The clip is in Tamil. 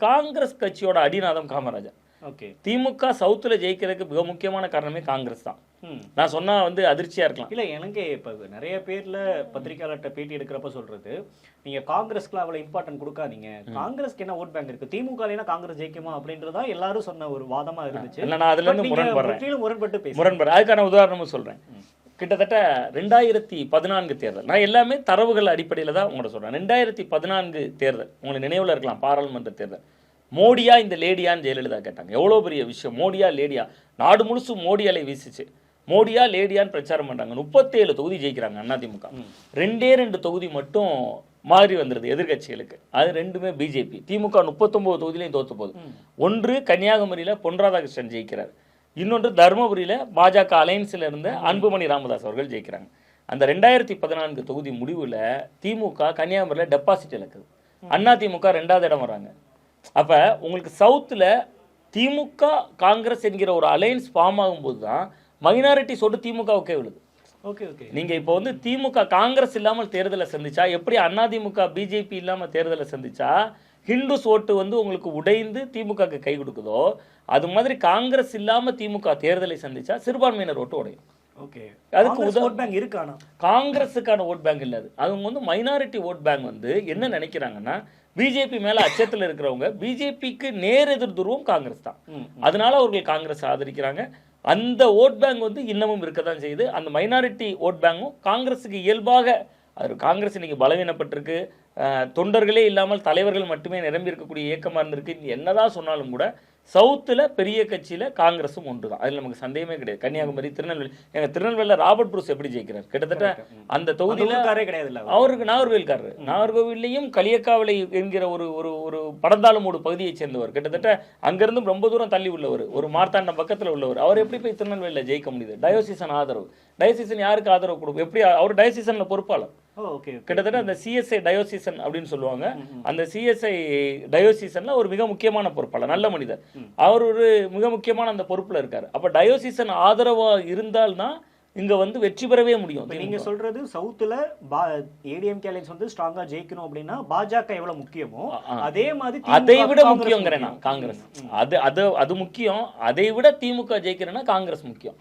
காங்கிரஸ் கட்சியோட அடிநாதம் காமராஜர். ஓகே. திமுக சவுத்துல ஜெயிக்கிறதுக்கு மிக முக்கியமான காரணமே காங்கிரஸ் தான். நான் சொன்னா அதிர்ச்சியா இருக்கலாம். இல்ல எனக்கு இப்ப நிறைய பேர்ல பத்திரிகையாளர்கிட்ட பேட்டி எடுக்கிறப்ப சொல்றது, நீங்க காங்கிரஸ்க்கு அவ்வளவு இம்பார்ட்டன்ட் கொடுக்காதீங்க, காங்கிரஸ்க்கு என்ன ஓட் பேங்க் இருக்கு, திமுக காங்கிரஸ் ஜெயிக்குமா அப்படின்றதா எல்லாரும் சொன்ன ஒரு வாதமா இருந்துச்சு. இல்ல நான் அதுல இருந்து முரண்படுறேன். முரண்பட்டு அதுக்கான உதாரணமும் சொல்றேன். கிட்டத்தட்ட 2014 தேர்தல், நான் எல்லாமே தரவுகள் அடிப்படையில் தான் உங்கள்கிட்ட சொல்றேன். 2014 தேர்தல் உங்களுக்கு நினைவில் இருக்கலாம், பாராளுமன்ற தேர்தல். மோடியா இந்த லேடியான்னு ஜெயலலிதா கேட்டாங்க. எவ்வளோ பெரிய விஷயம், மோடியா லேடியா, நாடு முழுசும் மோடி அலை வீசிச்சு. மோடியா லேடியான்னு பிரச்சாரம் பண்றாங்க. 37 தொகுதி ஜெயிக்கிறாங்க அதிமுக. 2 தொகுதி மட்டும் மாறி வந்துருது எதிர்கட்சிகளுக்கு. அது ரெண்டுமே பிஜேபி. திமுக 39 தொகுதியிலையும் தோத்து போகுது. ஒன்று கன்னியாகுமரியில் பொன் ராதாகிருஷ்ணன் ஜெயிக்கிறார், இன்னொன்று தருமபுரியில் பாஜக அலையன்ஸில் இருந்த அன்புமணி ராமதாஸ் அவர்கள் ஜெயிக்கிறாங்க. அந்த 2014 தொகுதி முடிவில் திமுக கன்னியாகுமரியில் டெபாசிட் இழக்குது. அதிமுக 2வது இடம் வராங்க. அப்போ உங்களுக்கு சவுத்தில் திமுக காங்கிரஸ் என்கிற ஒரு அலையன்ஸ் ஃபார்ம் ஆகும்போது தான் மைனாரிட்டி சொட்டு திமுகவுக்கே விழுது. Okay okay. நீங்கள் இப்போ திமுக காங்கிரஸ் இல்லாமல் தேர்தலை சந்திச்சா, எப்படி அதிமுக பிஜேபி இல்லாமல் தேர்தலை சந்திச்சா ஹிந்துஸ் ஓட்டு உங்களுக்கு உடைந்து திமுகக்கு கை கொடுக்குதோ, அது மாதிரி காங்கிரஸ் இல்லாமல் திமுக தேர்தலை சந்திச்சா சிறுபான்மையினர் ஓட்டு உடையும். ஓகே. அதுக்கு ஓட் பேங்க் இருக்கானா? காங்கிரஸுக்கான ஓட் பேங்க் இல்லாது. அவங்க மைனாரிட்டி ஓட் பேங்க் என்ன நினைக்கிறாங்கன்னா, பிஜேபி மேல அச்சத்தில் இருக்கிறவங்க பிஜேபிக்கு நேர் எதிர் துருவம் காங்கிரஸ் தான். அதனால அவர்கள் காங்கிரஸ் ஆதரிக்கிறாங்க. அந்த ஓட் பேங்க் இன்னமும் இருக்கதான் செய்யுது. அந்த மைனாரிட்டி ஓட் பேங்கும் காங்கிரஸுக்கு இயல்பாக, அது காங்கிரஸ் இன்னைக்கு பலவீனப்பட்டிருக்கு, தொண்டர்களே இல்லாமல் தலைவர்கள் மட்டுமே நிரம்பி இருக்கக்கூடிய இயக்கமாக இருந்திருக்கு. என்னதான் சொன்னாலும் கூட சவுத்தில் பெரிய கட்சியில் காங்கிரஸும் ஒன்று தான், அதில் நமக்கு சந்தேகமே கிடையாது. கன்னியாகுமரி, திருநெல்வேலி, எங்கள் திருநெல்வேலியில் ராபர்ட் ப்ரூஸ் எப்படி ஜெயிக்கிறார், கிட்டத்தட்ட அந்த தொகுதியில் கிடையாது. அவருக்கு நாகர்கோவில்காரர், நாகர்கோவிலையும் களியக்காவலை என்கிற ஒரு ஒரு ஒரு படந்தாளமூடு பகுதியை சேர்ந்தவர், கிட்டத்தட்ட அங்கிருந்தும் ரொம்ப தூரம் தள்ளி உள்ளவர், ஒரு மார்த்தாண்டம் பக்கத்தில் உள்ளவர். அவர் எப்படி போய் திருநெல்வேலியில் ஜெயிக்க முடியுது? டயோசிசன் ஆதரவு. டயோசிசன் யாருக்கு ஆதரவு கொடுக்கும்? எப்படி அவர் டயோசிசனில் பொறுப்பாளர். கிட்டத்தட்ட அந்த சிஎஸ்ஐ டயோசிசன் அப்படின்னு சொல்லுவாங்க. அந்த சிஎஸ்ஐ டயோசிசன்ல ஒரு மிக முக்கியமான பொறுப்பாளர், நல்ல மனிதர். அவர் ஒரு மிக முக்கியமான அந்த பொறுப்புல இருக்காரு. அப்ப டயோசிசன் ஆதரவா இருந்தால்தான் இங்க வெற்றி பெறவே முடியும். நீங்க சொல்றது சவுத்துல ஏடிஎம்கே அலையன்ஸ் ஸ்ட்ராங்கா ஜெயிக்கணும் அப்படின்னா பாஜக எவ்வளவு முக்கியமோ அதே மாதிரி அதை விட முக்கியங்கிறேன் நான் காங்கிரஸ். அது முக்கியம். அதை விட திமுக ஜெயிக்கிறேன்னா காங்கிரஸ் முக்கியம்.